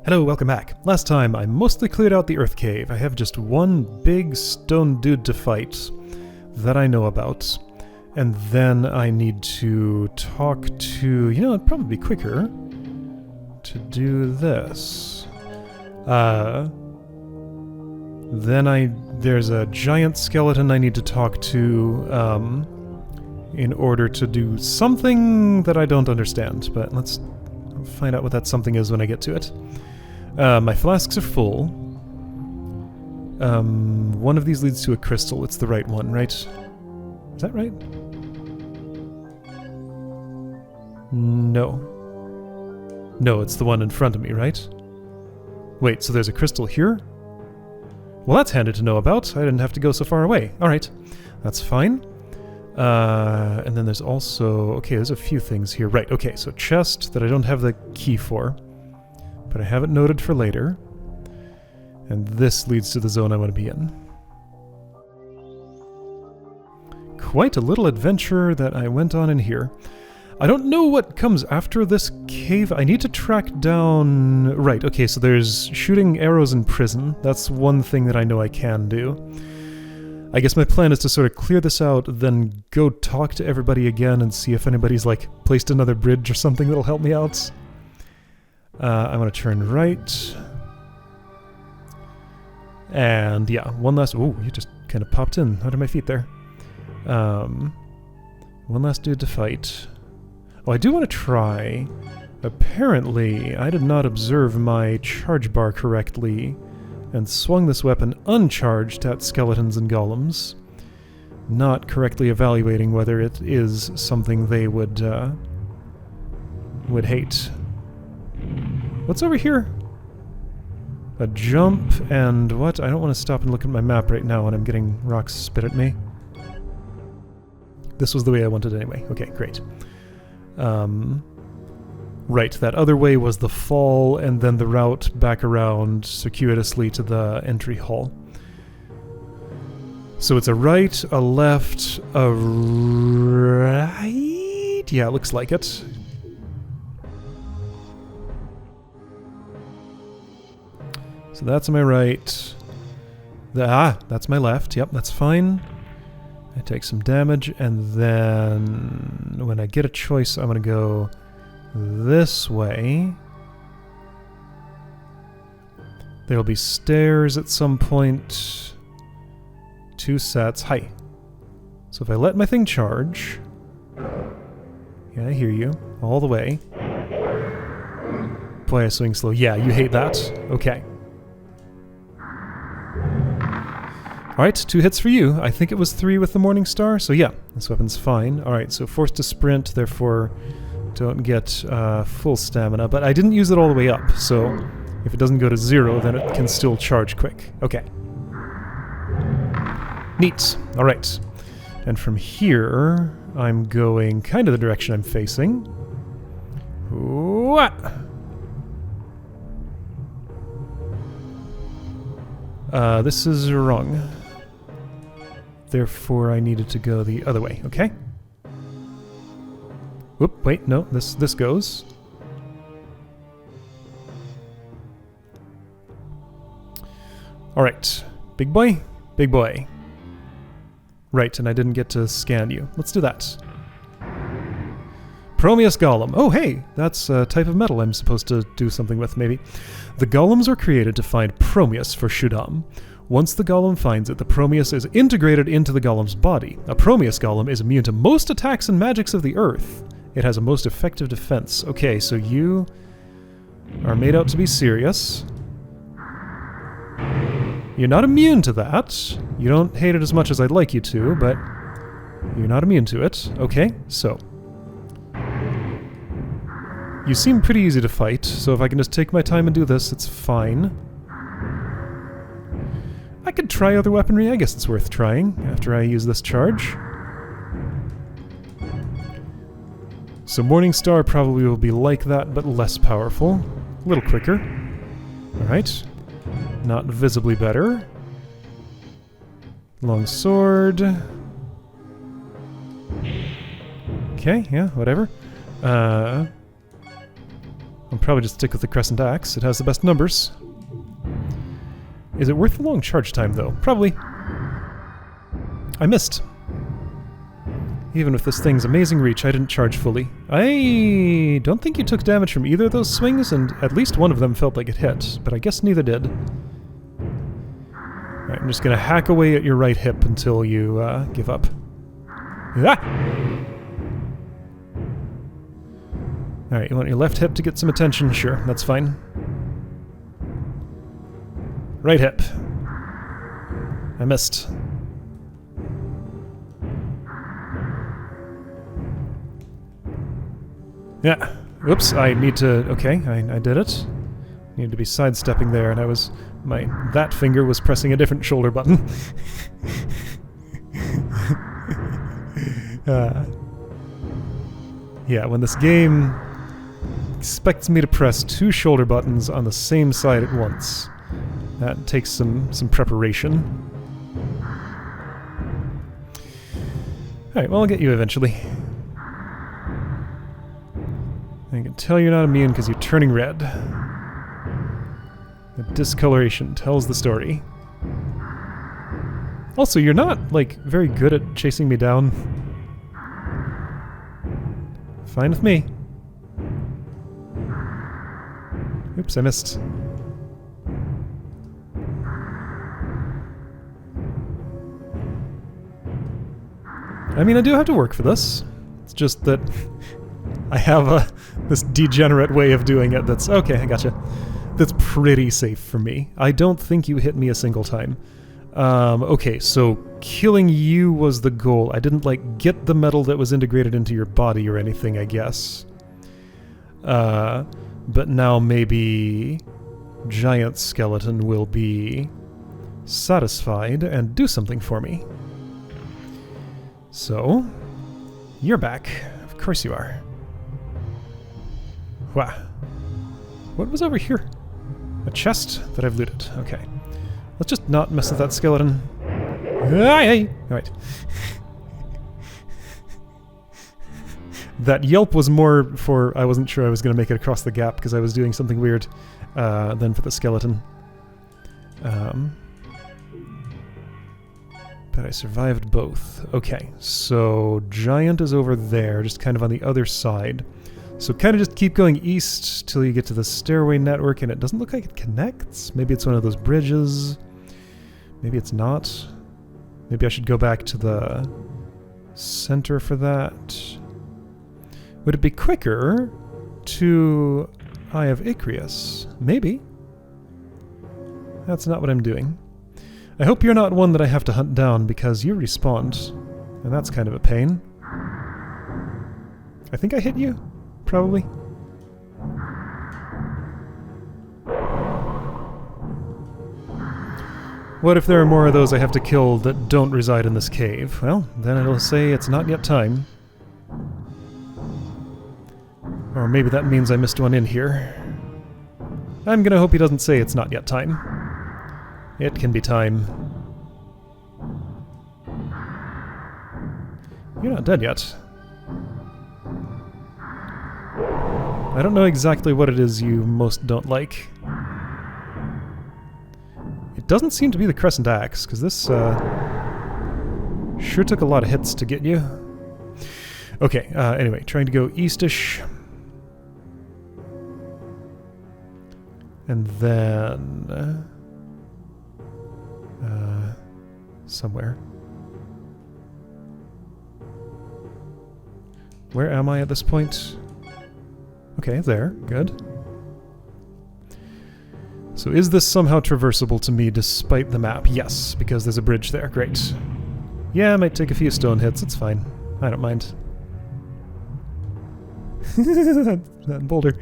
Hello, welcome back. Last time, I mostly cleared out the Earth Cave. I have just one big stone dude to fight that I know about. And then I need to talk to... You know, it'd probably be quicker to do this. There's a giant skeleton I need to talk to in order to do something that I don't understand. But let's find out what that something is when I get to it. My flasks are full. One of these leads to a crystal. It's the right one, right? Is that right? No. No, it's the one in front of me, right? Wait, so there's a crystal here? Well, that's handy to know about. I didn't have to go so far away. Alright, that's fine. And then there's also... Okay, there's a few things here. Right, okay, so chest that I don't have the key for. But I have it noted for later. And this leads to the zone I want to be in. Quite a little adventure that I went on in here. I don't know what comes after this cave. I need to track down... Right, okay, so there's shooting arrows in prison. That's one thing that I know I can do. I guess my plan is to sort of clear this out, then go talk to everybody again and see if anybody's, like, placed another bridge or something that'll help me out. I'm going to turn right. And, yeah, one last... Ooh, you just kind of popped in under my feet there. One last dude to fight. Oh, I do want to try. Apparently, I did not observe my charge bar correctly and swung this weapon uncharged at skeletons and golems, not correctly evaluating whether it is something they would hate. What's over here? A jump and what? I don't want to stop and look at my map right now when I'm getting rocks spit at me. This was the way I wanted it anyway. Okay, great. Right, that other way was the fall, and then the route back around circuitously to the entry hall. So it's a right, a left, a right... Yeah, it looks like it. So that's my right. That's my left. Yep, that's fine. I take some damage, and then when I get a choice, I'm going to go this way. There'll be stairs at some point. 2 sets. Hi. So if I let my thing charge... Yeah, I hear you. All the way. Boy, I swing slow. Yeah, you hate that. Okay. Alright, 2 hits for you. I think it was 3 with the Morning Star, so yeah, this weapon's fine. Alright, so forced to sprint, therefore don't get full stamina, but I didn't use it all the way up, so if it doesn't go to 0, then it can still charge quick. Okay. Neat. Alright. And from here, I'm going kind of the direction I'm facing. What? This is wrong. Therefore, I needed to go the other way, okay? Whoop, wait, no, this goes. Alright, big boy, big boy. Right, and I didn't get to scan you. Let's do that. Promeus Golem. Oh, hey, that's a type of metal I'm supposed to do something with, maybe. The golems were created to find Promeus for Shudam. Once the golem finds it, the Promeus is integrated into the golem's body. A Promeus golem is immune to most attacks and magics of the earth. It has a most effective defense. Okay, so you are made out to be serious. You're not immune to that. You don't hate it as much as I'd like you to, but you're not immune to it. Okay, so... You seem pretty easy to fight, so if I can just take my time and do this, it's fine. I could try other weaponry. I guess it's worth trying after I use this charge. So Morning Star probably will be like that, but less powerful. A little quicker. Alright. Not visibly better. Long sword. Okay, yeah, whatever. I'll probably just stick with the Crescent Axe. It has the best numbers. Is it worth the long charge time, though? Probably. I missed. Even with this thing's amazing reach, I didn't charge fully. I don't think you took damage from either of those swings, and at least one of them felt like it hit, but I guess neither did. Alright, I'm just gonna hack away at your right hip until you give up. Ah! Alright, you want your left hip to get some attention? Sure, that's fine. Right hip. I missed. Yeah. Oops, I need to... Okay, I did it. Needed to be sidestepping there, and I was... that finger was pressing a different shoulder button. Yeah, when this game expects me to press 2 shoulder buttons on the same side at once, that takes some preparation. Alright, well, I'll get you eventually. I can tell you're not immune because you're turning red. The discoloration tells the story. Also, you're not, like, very good at chasing me down. Fine with me. Oops, I missed. I mean, I do have to work for this. It's just that I have this degenerate way of doing it that's... Okay, I gotcha. That's pretty safe for me. I don't think you hit me a single time. Okay, so killing you was the goal. I didn't, like, get the metal that was integrated into your body or anything, I guess. But now maybe Giant Skeleton will be satisfied and do something for me. So, you're back. Of course you are. Wow. What was over here? A chest that I've looted. Okay. Let's just not mess with that skeleton. Alright. That yelp was more for... I wasn't sure I was going to make it across the gap because I was doing something weird than for the skeleton. But I survived both. Okay, so Giant is over there, just kind of on the other side. So kind of just keep going east till you get to the stairway network, and it doesn't look like it connects. Maybe it's one of those bridges. Maybe it's not. Maybe I should go back to the center for that. Would it be quicker to Eye of Ichrius? Maybe. That's not what I'm doing. I hope you're not one that I have to hunt down because you respawned, and that's kind of a pain. I think I hit you? Probably. What if there are more of those I have to kill that don't reside in this cave? Well, then it'll say it's not yet time. Or maybe that means I missed one in here. I'm gonna hope he doesn't say it's not yet time. It can be time. You're not dead yet. I don't know exactly what it is you most don't like. It doesn't seem to be the Crescent Axe, because this sure took a lot of hits to get you. Okay, anyway, trying to go eastish. And then... somewhere. Where am I at this point? Okay, there. Good. So is this somehow traversable to me despite the map? Yes, because there's a bridge there. Great. Yeah, I might take a few stone hits. It's fine. I don't mind. that boulder.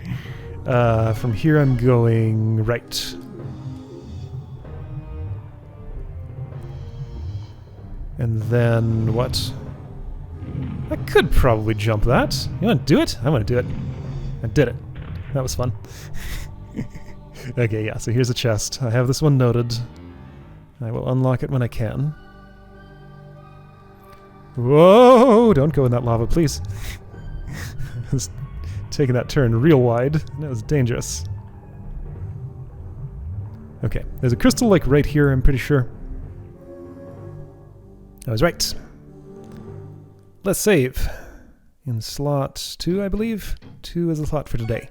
From here I'm going right. And then what? I could probably jump that. You want to do it? I want to do it. I did it. That was fun. Okay, yeah, so here's a chest. I have this one noted. I will unlock it when I can. Whoa! Don't go in that lava, please. Just taking that turn real wide. That was dangerous. Okay, there's a crystal like right here, I'm pretty sure. I was right. Let's save. In slot 2, I believe. 2 is the slot for today.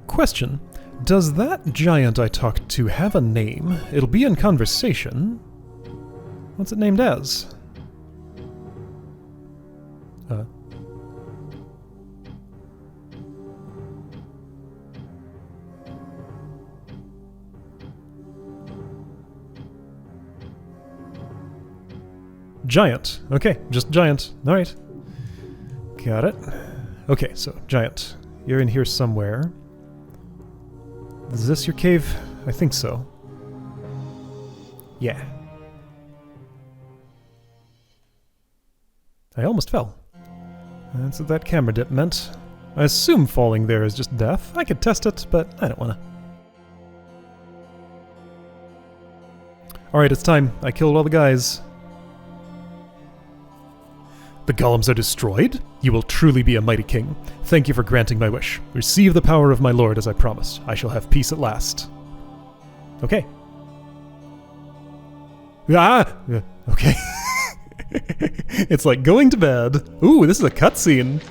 Question. Does that giant I talked to have a name? It'll be in conversation. What's it named as? Giant. Okay, just giant. Alright. Got it. Okay, so giant. You're in here somewhere. Is this your cave? I think so. Yeah. I almost fell. That's what that camera dip meant. I assume falling there is just death. I could test it, but I don't wanna. Alright, it's time. I killed all the guys. The golems are destroyed? You will truly be a mighty king. Thank you for granting my wish. Receive the power of my lord as I promised. I shall have peace at last. Okay. Ah! Okay. It's like going to bed. Ooh, this is a cutscene.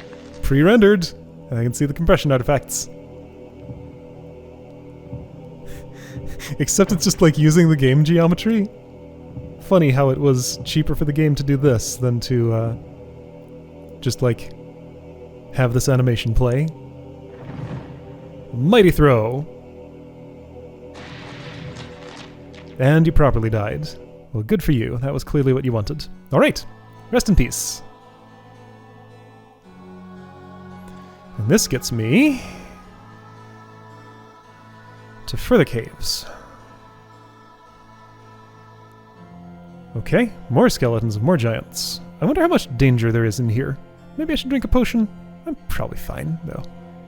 Pre-rendered. I can see the compression artifacts. Except it's just like using the game geometry. Funny how it was cheaper for the game to do this than to just like have this animation play. Mighty throw. And you properly died. Well, good for you. That was clearly what you wanted. Alright, rest in peace. And this gets me to further caves. Okay, more skeletons and more giants. I wonder how much danger there is in here. Maybe I should drink a potion? I'm probably fine, though.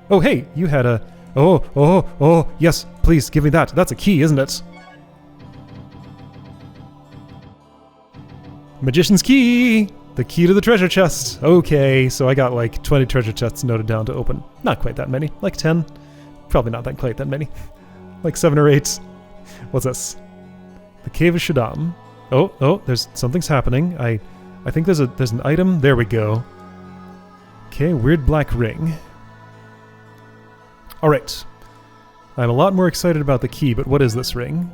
Oh, hey, you had a... Oh, yes, please, give me that. That's a key, isn't it? Magician's key! The key to the treasure chest. Okay, so I got like 20 treasure chests noted down to open. Not quite that many. Like 10. Probably not that quite that many. Like 7 or 8. What's this? The Cave of Shaddam. Oh, something's happening. I think there's an item. There we go. Okay, weird black ring. Alright. I'm a lot more excited about the key, but what is this ring?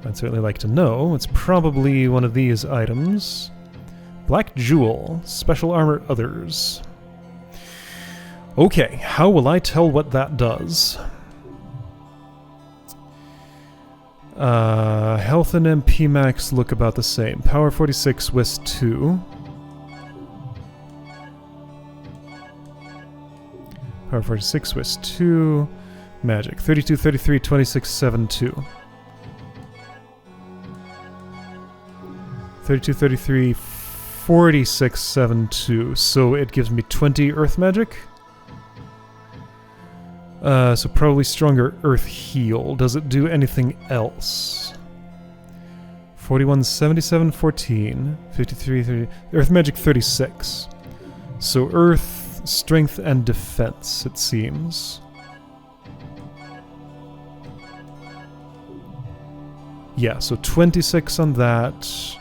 I'd certainly like to know. It's probably one of these items. Black Jewel. Special Armor Others. Okay, how will I tell what that does? Health and MP max look about the same. Power 46, Wist 2. Power 46, Wist 2. Magic. 32, 33, 26, 7, 2. 32, 33, 46, 7, 2. So it gives me 20 Earth Magic. So probably stronger Earth Heal. Does it do anything else? 41, 77, 14. 53, 30. Earth Magic 36. So Earth, Strength, and Defense, it seems. Yeah, so 26 on that.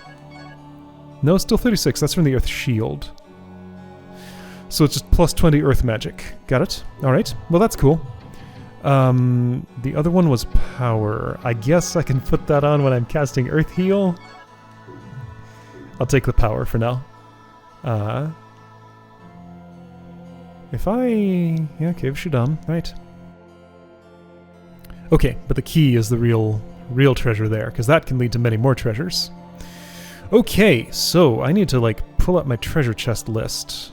No, still 36. That's from the Earth Shield. So it's just plus 20 Earth Magic. Got it. Alright. Well, that's cool. The other one was Power. I guess I can put that on when I'm casting Earth Heal. I'll take the Power for now. Yeah, Cave Shaddam. Right. Okay, but the key is the real treasure there, because that can lead to many more treasures. Okay, so I need to, like, pull up my treasure chest list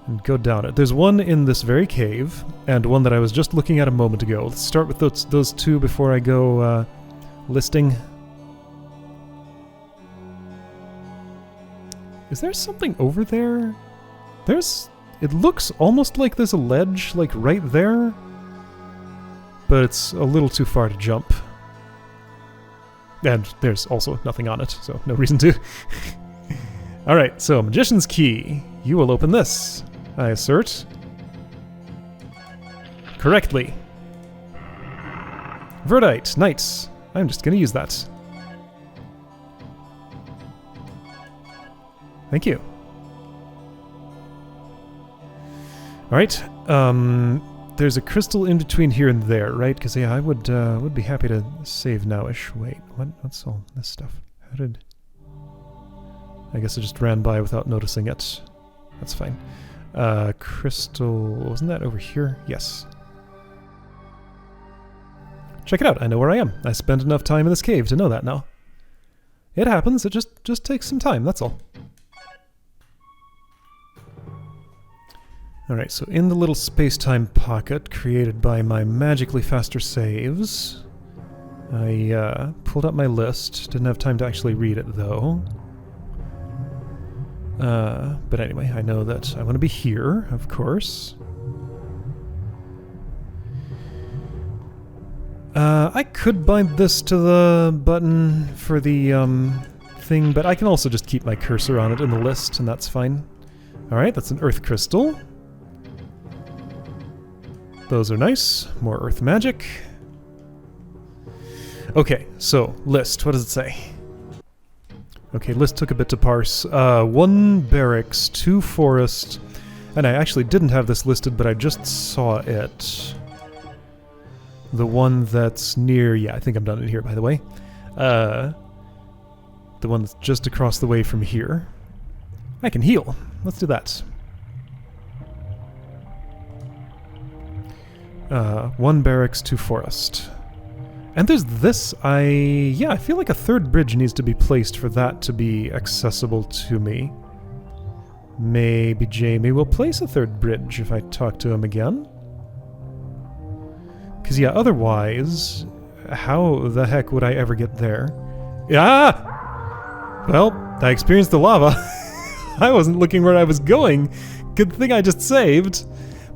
and go down it. There's one in this very cave, and one that I was just looking at a moment ago. Let's start with those two before I go listing. Is there something over there? It looks almost like there's a ledge, like, right there, but it's a little too far to jump. And there's also nothing on it, so no reason to. Alright, so Magician's Key. You will open this. I assert. Correctly. Verdite, nice. I'm just gonna use that. Thank you. Alright, there's a crystal in between here and there, right? Because, yeah, I would be happy to save nowish. Wait, what's all this stuff? How did... I guess I just ran by without noticing it. That's fine. Crystal... wasn't that over here? Yes. Check it out, I know where I am. I spent enough time in this cave to know that now. It happens, it just takes some time, that's all. Alright, so in the little space-time pocket created by my magically faster saves, I pulled up my list. Didn't have time to actually read it, though. But anyway, I know that I want to be here, of course. I could bind this to the button for the thing, but I can also just keep my cursor on it in the list, and that's fine. Alright, that's an earth crystal. Those are nice. More earth magic. Okay, so, list. What does it say? Okay, list took a bit to parse. 1 barracks, 2 forest, and I actually didn't have this listed, but I just saw it. The one that's near... yeah, I think I'm done it here, by the way. The one that's just across the way from here. I can heal. Let's do that. 1 barracks, 2 forest. And there's this, yeah, I feel like a 3rd bridge needs to be placed for that to be accessible to me. Maybe Jamie will place a 3rd bridge if I talk to him again. Because, yeah, otherwise, how the heck would I ever get there? Ah! Well, I experienced the lava. I wasn't looking where I was going. Good thing I just saved.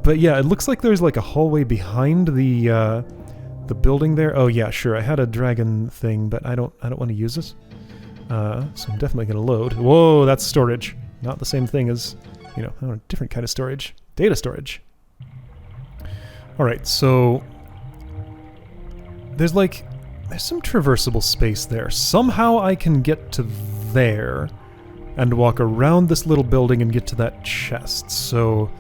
But yeah, it looks like there's like a hallway behind the building there. Oh yeah, sure. I had a dragon thing, but I don't want to use it. So I'm definitely going to load. Whoa, that's storage. Not the same thing as, you know, a different kind of storage. Data storage. All right, so there's some traversable space there. Somehow I can get to there and walk around this little building and get to that chest. So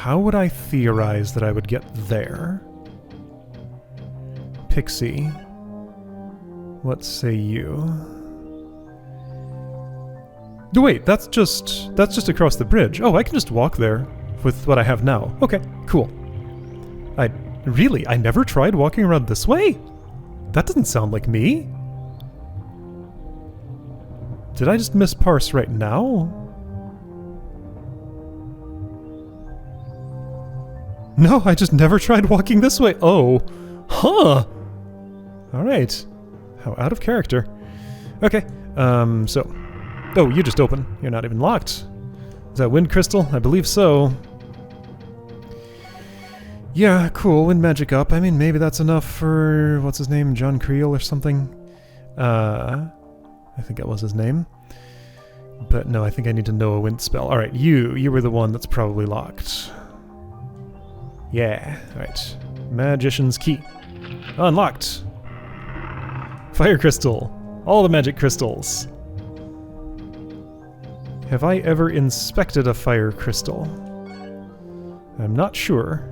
how would I theorize that I would get there? Pixie, what say you? No, wait, that's just across the bridge. Oh, I can just walk there with what I have now. Okay, cool. I never tried walking around this way? That doesn't sound like me. Did I just misparse right now? No, I just never tried walking this way. Oh. Huh. Alright. How out of character. Okay, so... oh, you just open. You're not even locked. Is that wind crystal? I believe so. Yeah, cool. Wind magic up. I mean, maybe that's enough for... what's his name? John Creel or something? I think that was his name. But no, I think I need to know a wind spell. Alright, you were the one that's probably locked. Yeah, alright. Magician's key. Unlocked. Fire crystal. All the magic crystals. Have I ever inspected a fire crystal? I'm not sure.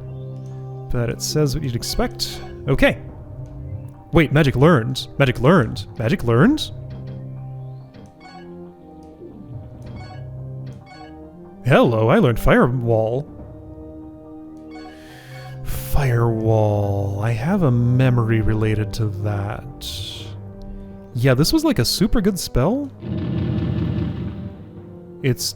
But it says what you'd expect. Okay. Wait, magic learned. Magic learned. Magic learned? Hello, I learned firewall. Firewall. I have a memory related to that. Yeah, this was like a super good spell. It's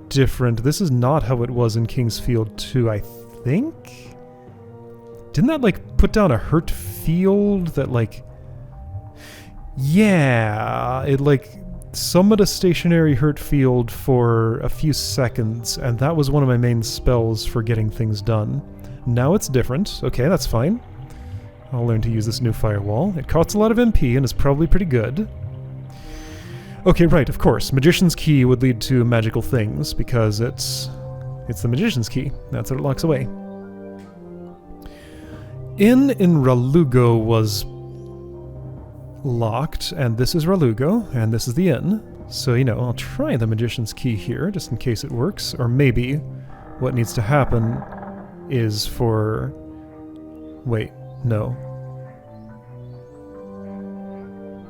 different. This is not how it was in King's Field 2, I think? Didn't that, like, put down a hurt field that, like... yeah, it, like, summoned a stationary hurt field for a few seconds, and that was one of my main spells for getting things done. Now it's different. Okay, that's fine. I'll learn to use this new firewall. It costs a lot of MP and is probably pretty good. Okay, right, of course. Magician's Key would lead to magical things, because it's It's the magician's key. That's what it locks away. Inn in Ralugo was locked, and this is Ralugo, and this is the inn. So, you know, I'll try the magician's key here, just in case it works. Or maybe what needs to happen is for... Wait, no.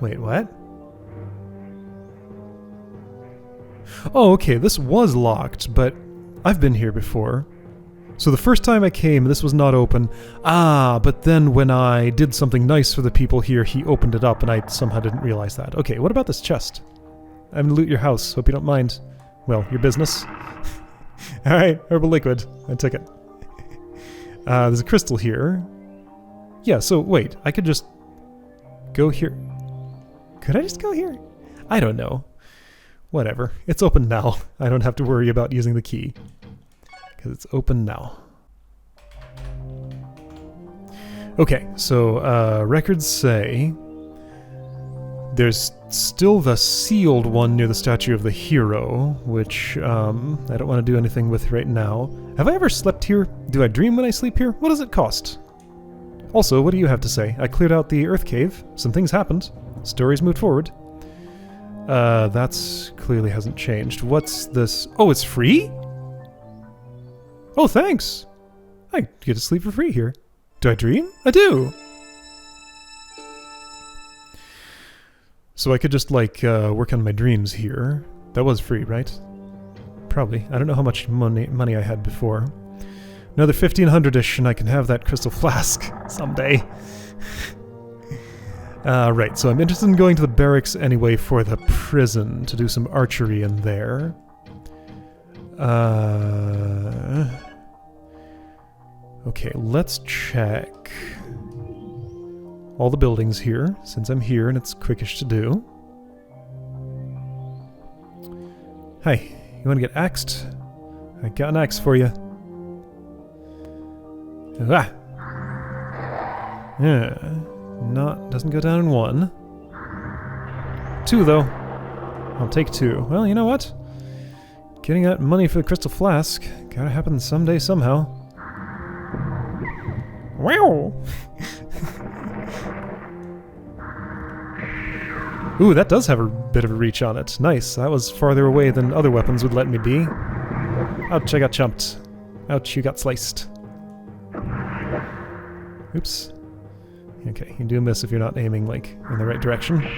Wait, what? Oh, okay, this was locked, but I've been here before. So the first time I came, this was not open. Ah, but then when I did something nice for the people here, he opened it up, and I somehow didn't realize that. Okay, what about this chest? I'm gonna loot your house, hope you don't mind. Well, your business. Alright, herbal liquid. I took it. There's a crystal here. Yeah, so wait, I could just go here. Could I just go here? I don't know. Whatever. It's open now. I don't have to worry about using the key. Because it's open now. Okay, so records say there's still the sealed one near the statue of the hero, which I don't want to do anything with right now. Have I ever slept here? Do I dream when I sleep here? What does it cost? Also, what do you have to say? I cleared out the Earth Cave. Some things happened. Stories moved forward. That's clearly hasn't changed. What's this? Oh, it's free? Oh, thanks. I get to sleep for free here. Do I dream? I do. So I could just, like, work on my dreams here. That was free, right? Probably. I don't know how much money I had before. Another 1500-ish, and I can have that crystal flask someday. Right, so I'm interested in going to the barracks anyway for the prison to do some archery in there. Okay, let's check all the buildings here, since I'm here and it's quickish to do. Hey, you want to get axed? I got an axe for you. Ah! Yeah, doesn't go down in one. 2 though. I'll take 2. Well, you know what? Getting that money for the crystal flask gotta happen someday somehow. Wow! Ooh, that does have a bit of a reach on it. Nice. That was farther away than other weapons would let me be. Ouch, I got chumped. Ouch, you got sliced. Oops. Okay, you do miss if you're not aiming, like, in the right direction.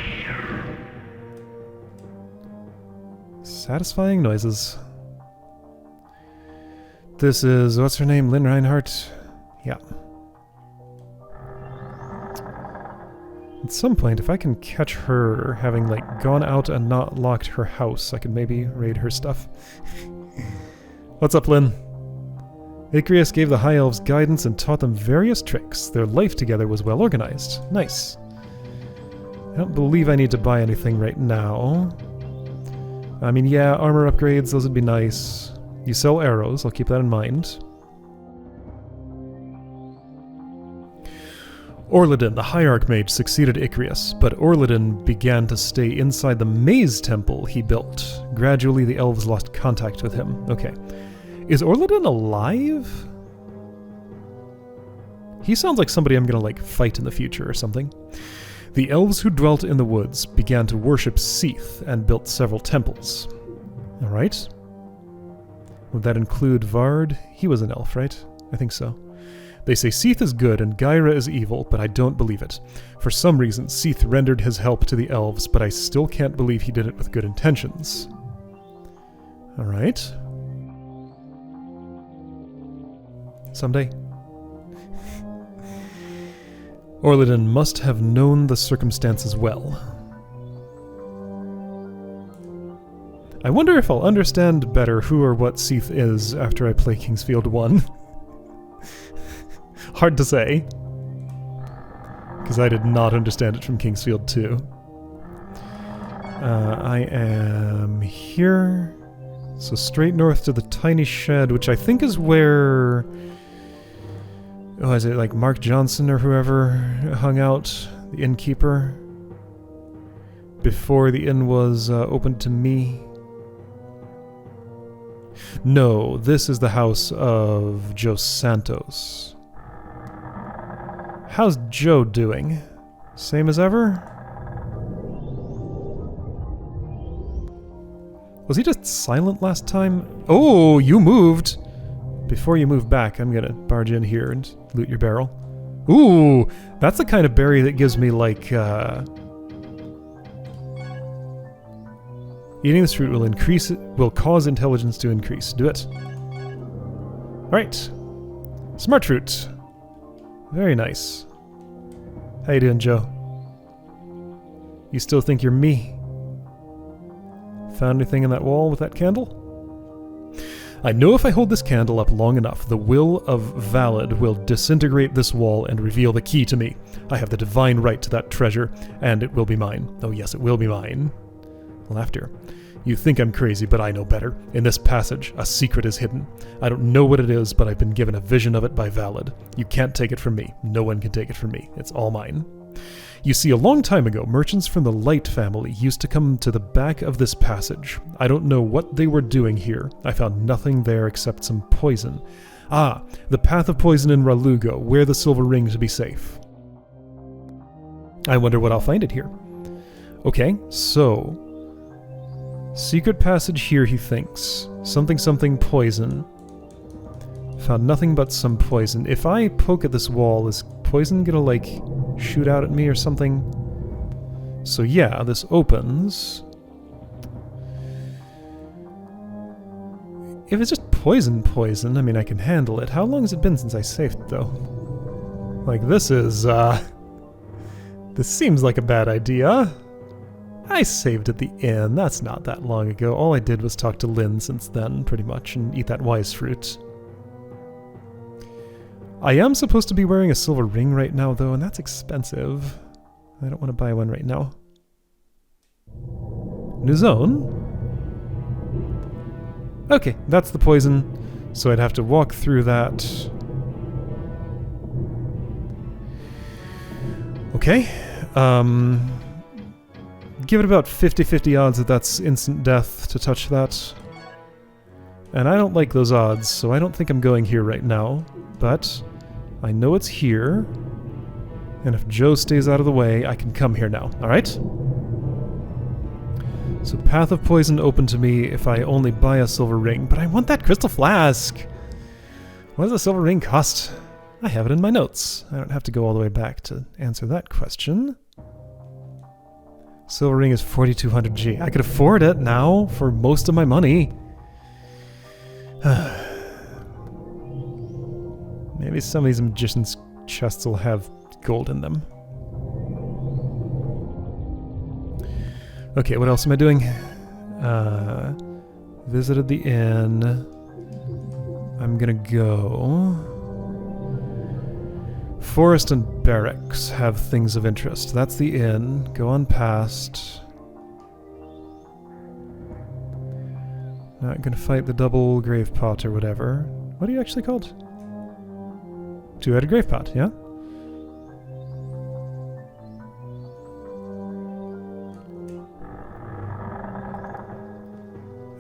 Satisfying noises. This is, what's her name? Lynn Reinhardt? Yeah. At some point, if I can catch her having, like, gone out and not locked her house, I could maybe raid her stuff. What's up, Lynn? Icrius gave the High Elves guidance and taught them various tricks. Their life together was well organized. Nice. I don't believe I need to buy anything right now. I mean, yeah, armor upgrades, those would be nice. You sell arrows, I'll keep that in mind. Orladin, the High Archmage, succeeded Icrius, but Orladin began to stay inside the maze temple he built. Gradually, the elves lost contact with him. Okay. Is Orladin alive? He sounds like somebody I'm gonna, like, fight in the future or something. The elves who dwelt in the woods began to worship Seath and built several temples. Alright. Would that include Vard? He was an elf, right? I think so. They say Seath is good and Gyra is evil, but I don't believe it. For some reason, Seath rendered his help to the elves, but I still can't believe he did it with good intentions. Alright. Someday. Orladin must have known the circumstances well. I wonder if I'll understand better who or what Seath is after I play Kingsfield 1. Hard to say. Because I did not understand it from Kingsfield 2. I am here. So straight north to the tiny shed, which I think is where... Oh, is it like Mark Johnson or whoever hung out? The innkeeper? Before the inn was opened to me? No, this is the house of Joe Santos. How's Joe doing? Same as ever? Was he just silent last time? Oh, you moved! Before you move back, I'm gonna barge in here and loot your barrel. Ooh, that's the kind of berry that gives me, like, eating this fruit will cause intelligence to increase. Do it. Alright. Smart fruit. Very nice. How you doing, Joe? You still think you're me? Found anything in that wall with that candle? I know if I hold this candle up long enough, the will of Valid will disintegrate this wall and reveal the key to me. I have the divine right to that treasure, and it will be mine. Oh yes, it will be mine. Laughter. You think I'm crazy, but I know better. In this passage, a secret is hidden. I don't know what it is, but I've been given a vision of it by Valid. You can't take it from me. No one can take it from me. It's all mine. You see, a long time ago, merchants from the Light family used to come to the back of this passage. I don't know what they were doing here. I found nothing there except some poison. Ah, the path of poison in Ralugo, where the silver ring to be safe. I wonder what I'll find it here. Okay, so... secret passage here, he thinks. Something poison. Found nothing but some poison. If I poke at this wall, is poison gonna, like, shoot out at me or something? So yeah, this opens. If it's just poison, I mean, I can handle it. How long has it been since I saved, though? Like, this is, this seems like a bad idea. I saved at the inn. That's not that long ago. All I did was talk to Lynn since then, pretty much, and eat that wise fruit. I am supposed to be wearing a silver ring right now, though, and that's expensive. I don't want to buy one right now. New zone? Okay, that's the poison, so I'd have to walk through that. Okay, give it about 50-50 odds that that's instant death to touch that. And I don't like those odds, so I don't think I'm going here right now. But I know it's here. And if Joe stays out of the way, I can come here now. Alright? So path of poison open to me if I only buy a silver ring. But I want that crystal flask! What does a silver ring cost? I have it in my notes. I don't have to go all the way back to answer that question. Silver ring is 4200G. I could afford it now for most of my money. Maybe some of these magicians' chests will have gold in them. Okay, what else am I doing? Visited the inn. I'm gonna go... Forest and barracks have things of interest. That's the inn. Go on past. Not gonna fight the double grave pot or whatever. What are you actually called? Two-headed grave pot, yeah?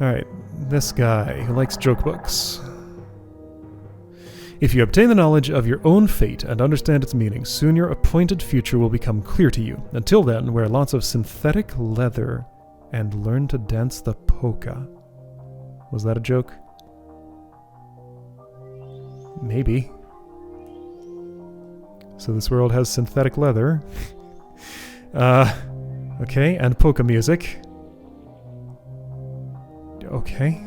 Alright, this guy who likes joke books. If you obtain the knowledge of your own fate and understand its meaning, soon your appointed future will become clear to you. Until then, wear lots of synthetic leather and learn to dance the polka. Was that a joke? Maybe. So this world has synthetic leather. Okay, and polka music. Okay.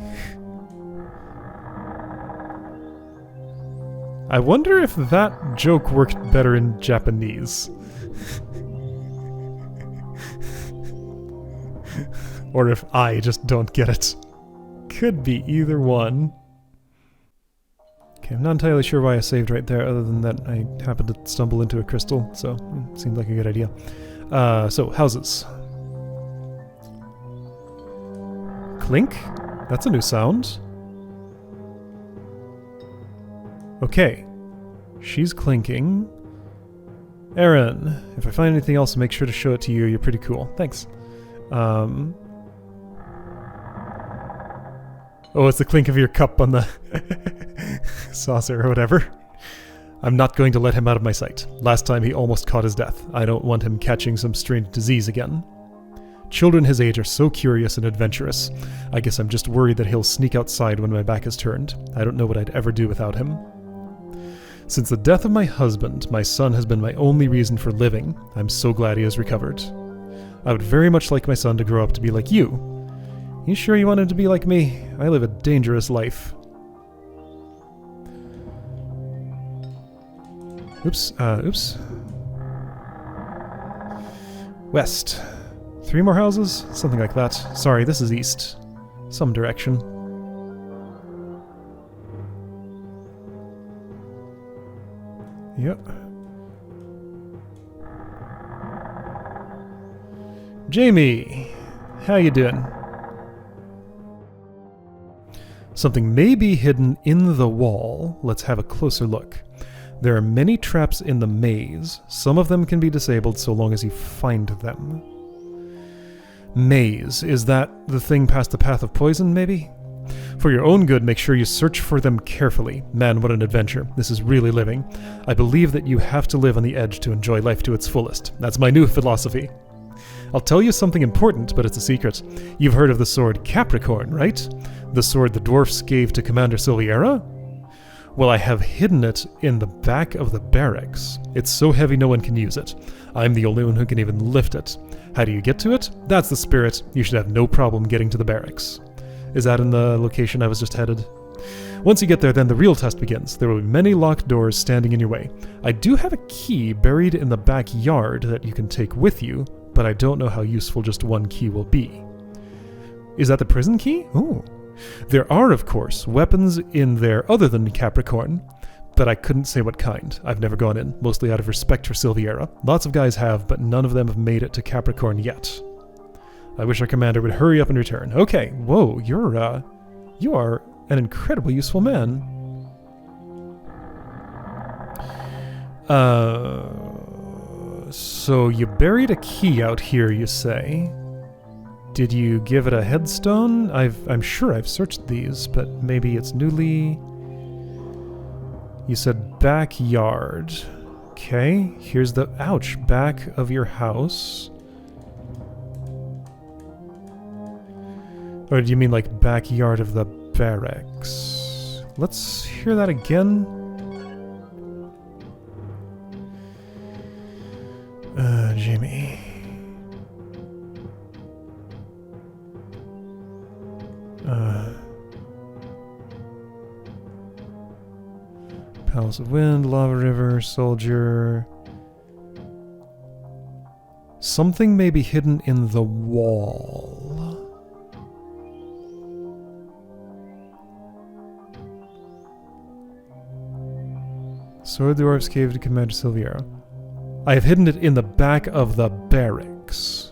I wonder if that joke worked better in Japanese. Or if I just don't get it. Could be either one. Okay, I'm not entirely sure why I saved right there, other than that I happened to stumble into a crystal, so it seemed like a good idea. So, houses. Clink? That's a new sound. Okay. She's clinking. Aaron, if I find anything else, make sure to show it to you. You're pretty cool. Thanks. Oh, it's the clink of your cup on the saucer or whatever. I'm not going to let him out of my sight. Last time he almost caught his death. I don't want him catching some strange disease again. Children his age are so curious and adventurous. I guess I'm just worried that he'll sneak outside when my back is turned. I don't know what I'd ever do without him. Since the death of my husband, my son has been my only reason for living. I'm so glad he has recovered. I would very much like my son to grow up to be like you. You sure you want him to be like me? I live a dangerous life. Oops. West. 3 more houses? Something like that. Sorry, this is east. Some direction. Yep. Jamie! How you doing? Something may be hidden in the wall. Let's have a closer look. There are many traps in the maze. Some of them can be disabled so long as you find them. Maze. Is that the thing past the path of poison, maybe? For your own good, make sure you search for them carefully. Man, what an adventure. This is really living. I believe that you have to live on the edge to enjoy life to its fullest. That's my new philosophy. I'll tell you something important, but it's a secret. You've heard of the sword Capricorn, right? The sword the dwarfs gave to Commander Silviera? Well, I have hidden it in the back of the barracks. It's so heavy no one can use it. I'm the only one who can even lift it. How do you get to it? That's the spirit. You should have no problem getting to the barracks. Is that in the location I was just headed? Once you get there, then the real test begins. There will be many locked doors standing in your way. I do have a key buried in the backyard that you can take with you, but I don't know how useful just one key will be. Is that the prison key? Ooh. There are, of course, weapons in there other than Capricorn, but I couldn't say what kind. I've never gone in, mostly out of respect for Silviera. Lots of guys have, but none of them have made it to Capricorn yet. I wish our commander would hurry up and return. Okay, whoa, you are an incredibly useful man. So you buried a key out here, you say? Did you give it a headstone? I'm sure I've searched these, but maybe it's newly... You said backyard. Okay, here's the... Ouch, back of your house. Or do you mean like backyard of the barracks? Let's hear that again. Jamie. Palace of Wind, Lava River, Soldier. Something may be hidden in the wall. Sword the Dwarf's Cave to Commander Silviera. I have hidden it in the back of the barracks.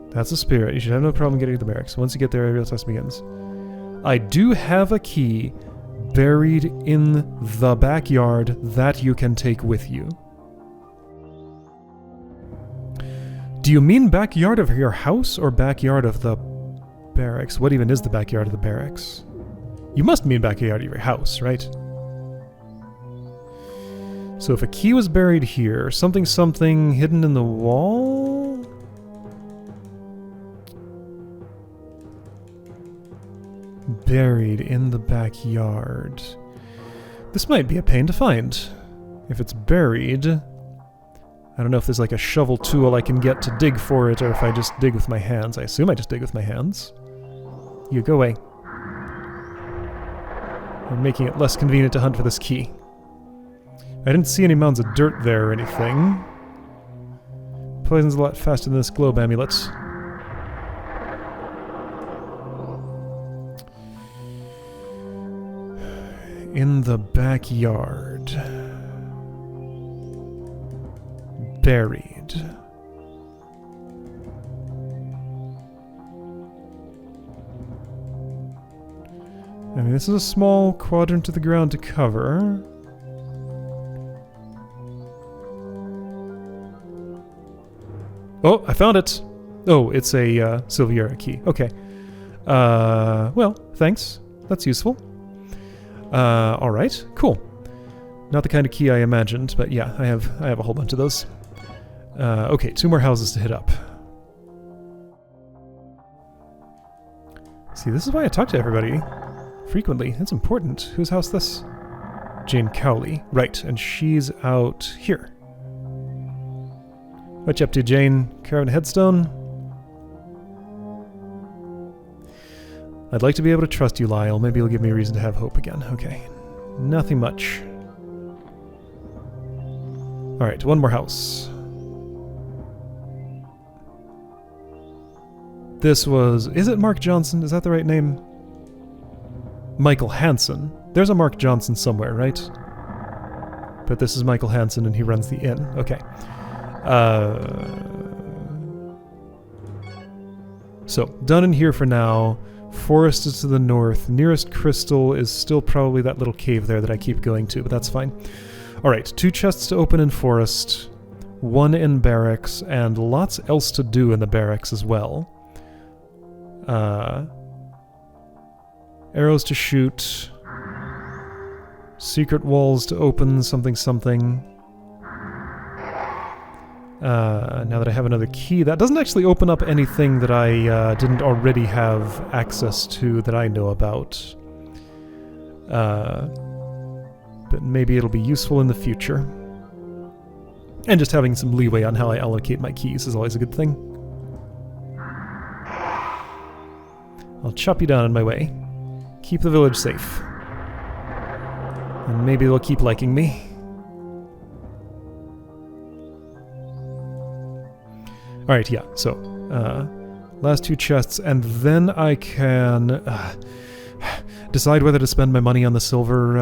That's a spirit. You should have no problem getting to the barracks. Once you get there, a real test begins. I do have a key buried in the backyard that you can take with you. Do you mean backyard of your house or backyard of the barracks? What even is the backyard of the barracks? You must mean backyard of your house, right? So if a key was buried here, something hidden in the wall? Buried in the backyard. This might be a pain to find. If it's buried... I don't know if there's like a shovel tool I can get to dig for it, or if I just dig with my hands. I assume I just dig with my hands. You, go away. I'm making it less convenient to hunt for this key. I didn't see any mounds of dirt there or anything. Poison's a lot faster than this globe amulet. In the backyard. Buried. I mean, this is a small quadrant of the ground to cover. Oh, I found it! Oh, it's a Silviera key. Okay. Well, thanks. That's useful. Alright, cool. Not the kind of key I imagined, but yeah, I have a whole bunch of those. Okay, 2 more houses to hit up. See, this is why I talk to everybody frequently. It's important. Whose house this? Jane Cowley. Right, and she's out here. What you up to, Jane? Carving a headstone? I'd like to be able to trust you, Lyle. Maybe you'll give me a reason to have hope again. Okay. Nothing much. Alright, 1 more house. This was... Is it Mark Johnson? Is that the right name? Michael Hansen. There's a Mark Johnson somewhere, right? But this is Michael Hansen and he runs the inn. Okay. So, done in here for now. Forest is to the north. Nearest crystal is still probably that little cave there that I keep going to, but that's fine. Alright, 2 chests to open in forest, 1 in barracks, and lots else to do in the barracks as well. Arrows to shoot. Secret walls to open, something. Now that I have another key, that doesn't actually open up anything that I didn't already have access to that I know about. But maybe it'll be useful in the future. And just having some leeway on how I allocate my keys is always a good thing. I'll chop you down on my way. Keep the village safe. And maybe they'll keep liking me. Alright, yeah, so, last 2 chests, and then I can decide whether to spend my money on the silver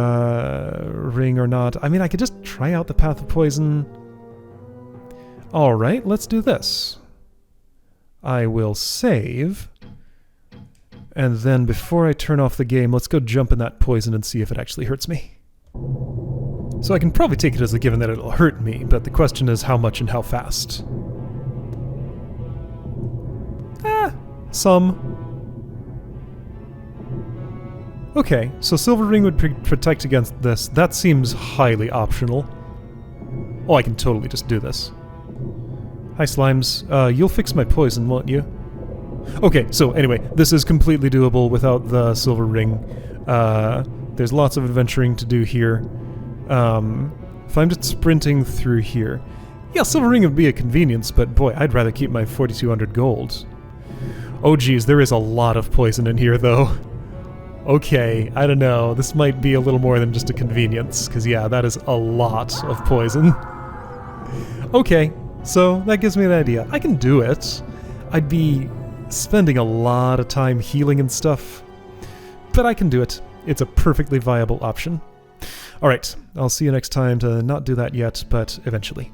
ring or not. I mean, I could just try out the Path of Poison. Alright, let's do this. I will save, and then before I turn off the game, let's go jump in that poison and see if it actually hurts me. So I can probably take it as a given that it'll hurt me, but the question is how much and how fast. Some. Okay, so Silver Ring would protect against this. That seems highly optional. Oh, I can totally just do this. Hi, Slimes. You'll fix my poison, won't you? Okay, so anyway, this is completely doable without the Silver Ring. There's lots of adventuring to do here. If I'm just sprinting through here... Yeah, Silver Ring would be a convenience, but boy, I'd rather keep my 4,200 gold. Oh geez, there is a lot of poison in here, though. Okay, I don't know. This might be a little more than just a convenience, because yeah, that is a lot of poison. Okay, so that gives me an idea. I can do it. I'd be spending a lot of time healing and stuff, but I can do it. It's a perfectly viable option. Alright, I'll see you next time to not do that yet, but eventually.